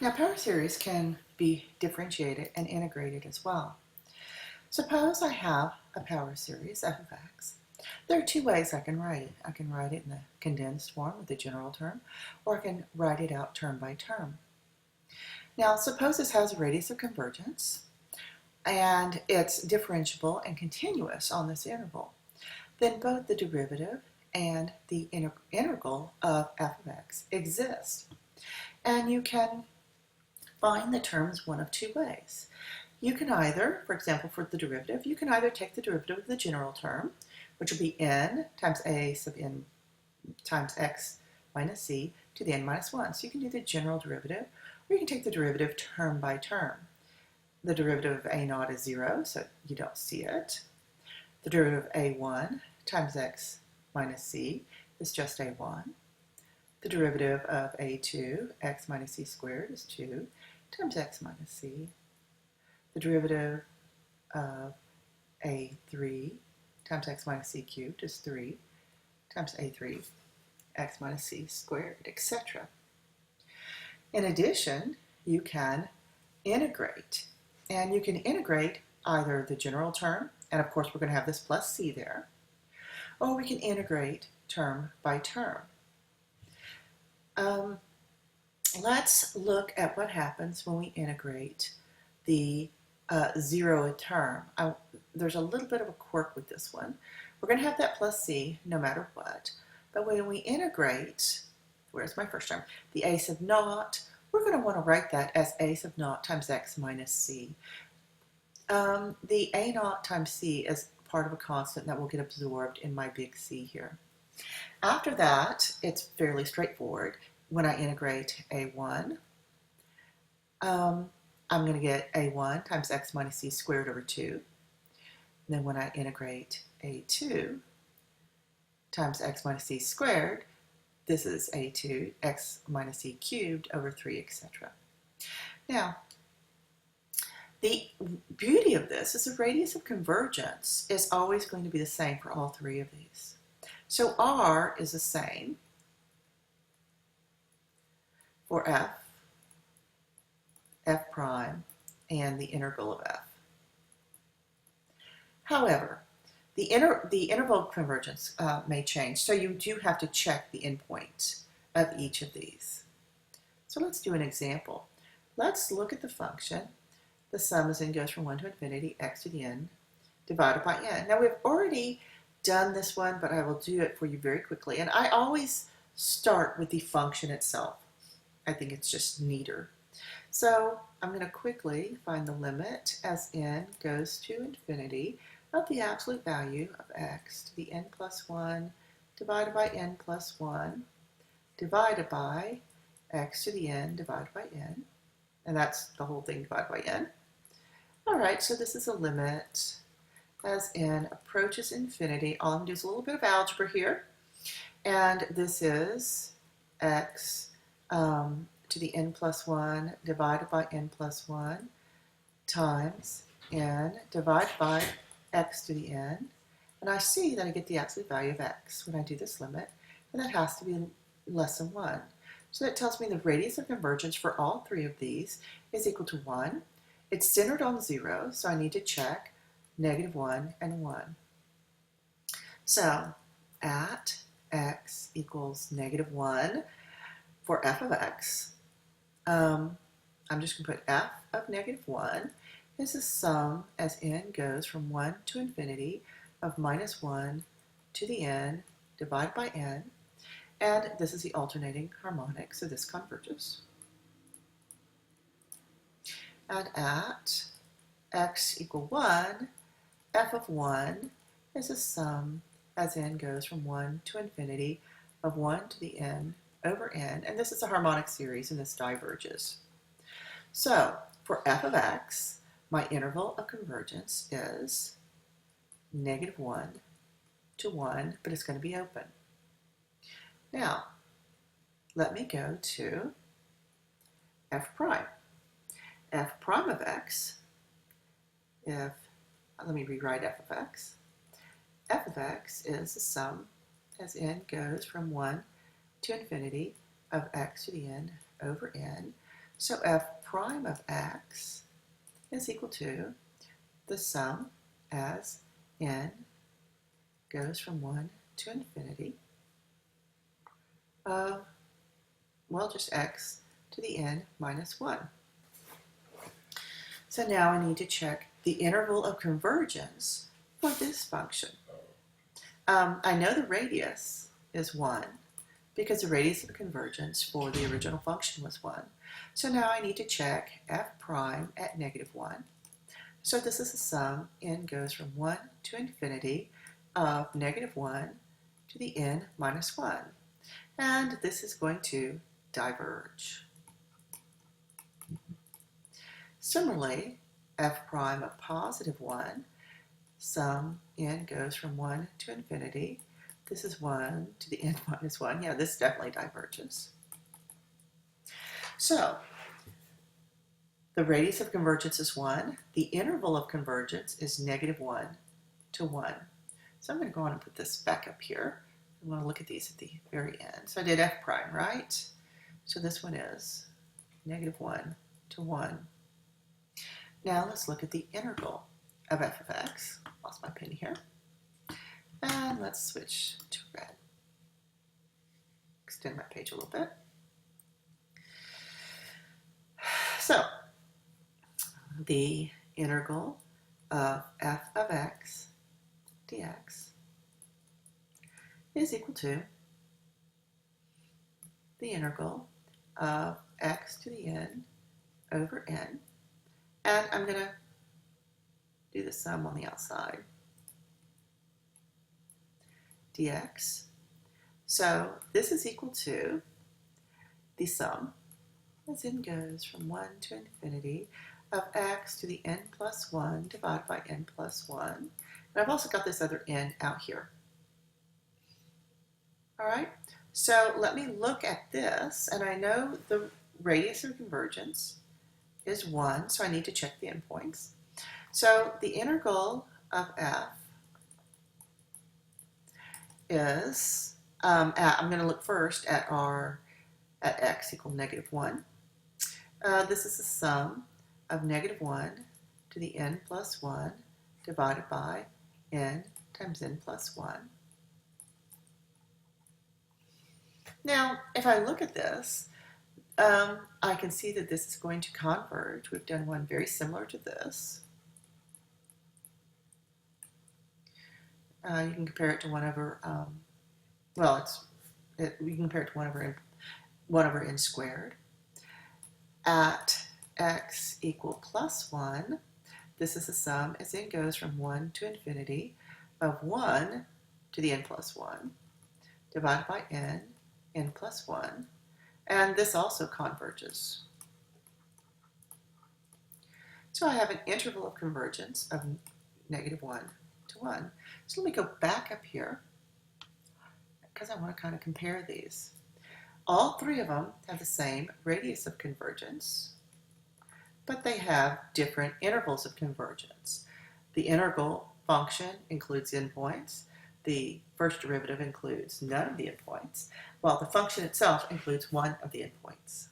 Now, power series can be differentiated and integrated as well. Suppose I have a power series, f of x. There are two ways I can write it. I can write it in the condensed form with the general term, or I can write it out term by term. Now, suppose this has a radius of convergence, and it's differentiable and continuous on this interval. Then both the derivative and the integral of f of x exist. And you can find the terms one of two ways. You can either, for example, for the derivative, you can either take the derivative of the general term, which will be n times a sub n times x minus c to the n minus 1. So you can do the general derivative, or you can take the derivative term by term. The derivative of a naught is 0, so you don't see it. The derivative of a1 times x minus c is just a1. The derivative of a2, x minus c squared, is 2 times x minus c. The derivative of a3 times x minus c cubed is 3 times a3, x minus c squared, etc. In addition, you can integrate. And you can integrate either the general term, and of course we're going to have this plus c there, or we can integrate term by term. Let's look at what happens when we integrate the zeroth term. There's a little bit of a quirk with this one. We're going to have that plus c no matter what, but when we integrate, where's my first term, the a sub naught, we're going to want to write that as a sub naught times x minus c. The a naught times c is part of a constant that will get absorbed in my big C here. After that, it's fairly straightforward. When I integrate a1, I'm going to get a1 times x minus c squared over 2. And then when I integrate a2 times x minus c squared, this is a2 x minus c cubed over 3, etc. Now, the beauty of this is the radius of convergence is always going to be the same for all three of these. So r is the same for f, f prime, and the integral of f. However, the interval of convergence may change, so you do have to check the endpoint of each of these. So let's do an example. Let's look at the function. The sum as n goes from 1 to infinity, x to the n, divided by n. Now we've already done this one, but I will do it for you very quickly. And I always start with the function itself. I think it's just neater. So I'm going to quickly find the limit as n goes to infinity of the absolute value of x to the n plus 1 divided by n plus 1 divided by x to the n divided by n. And that's the whole thing divided by n. All right, so this is a limit as n approaches infinity. All I'm going to do is a little bit of algebra here. And this is x to the n plus 1 divided by n plus 1 times n divided by x to the n. And I see that I get the absolute value of x when I do this limit, and that has to be less than 1. So that tells me the radius of convergence for all three of these is equal to 1. It's centered on 0, so I need to check -1 and 1. So at x equals -1 for f of x, I'm just going to put f of -1 is the sum as n goes from 1 to infinity of -1 to the n divided by n. And this is the alternating harmonic, so this converges. And at x equal 1, f of 1 is a sum as n goes from 1 to infinity of 1 to the n over n. And this is a harmonic series, and this diverges. So for f of x, my interval of convergence is -1 to 1, but it's going to be open. Now, let me go to f prime. F prime of x, let me rewrite f of x. F of x is the sum as n goes from 1 to infinity of x to the n over n. So f prime of x is equal to the sum as n goes from 1 to infinity of, well, just x to the n minus 1. So now I need to check the interval of convergence for this function. I know the radius is 1 because the radius of convergence for the original function was 1. So now I need to check f prime at -1. So this is the sum, n goes from 1 to infinity of -1 to the n minus 1. And this is going to diverge. Similarly, f prime of +1, sum n goes from 1 to infinity. This is 1 to the n minus 1. Yeah, this definitely diverges. So the radius of convergence is 1. The interval of convergence is -1 to 1. So I'm going to go on and put this back up here. I'm going to look at these at the very end. So I did f prime, right? So this one is -1 to 1. Now let's look at the integral of f of x. Lost my pen here. And let's switch to red. Extend my page a little bit. So the integral of f of x dx is equal to the integral of x to the n over n. And I'm going to do the sum on the outside. Dx. So this is equal to the sum as n goes from 1 to infinity of x to the n plus 1 divided by n plus 1. And I've also got this other n out here. All right, so let me look at this, and I know the radius of convergence is 1, so I need to check the endpoints. So the integral of f is, I'm going to look first at x equal -1. This is the sum of -1 to the n plus 1 divided by n times n plus 1. Now, if I look at this, I can see that this is going to converge. We've done one very similar to this. You can compare it to 1 over, we can compare it to 1 over n squared. At x equal +1, this is the sum as n goes from 1 to infinity of 1 to the n plus 1 divided by n plus 1. And this also converges. So I have an interval of convergence of -1 to 1. So let me go back up here because I want to kind of compare these. All three of them have the same radius of convergence, but they have different intervals of convergence. The integral function includes endpoints. The first derivative includes none of the endpoints, while the function itself includes one of the endpoints.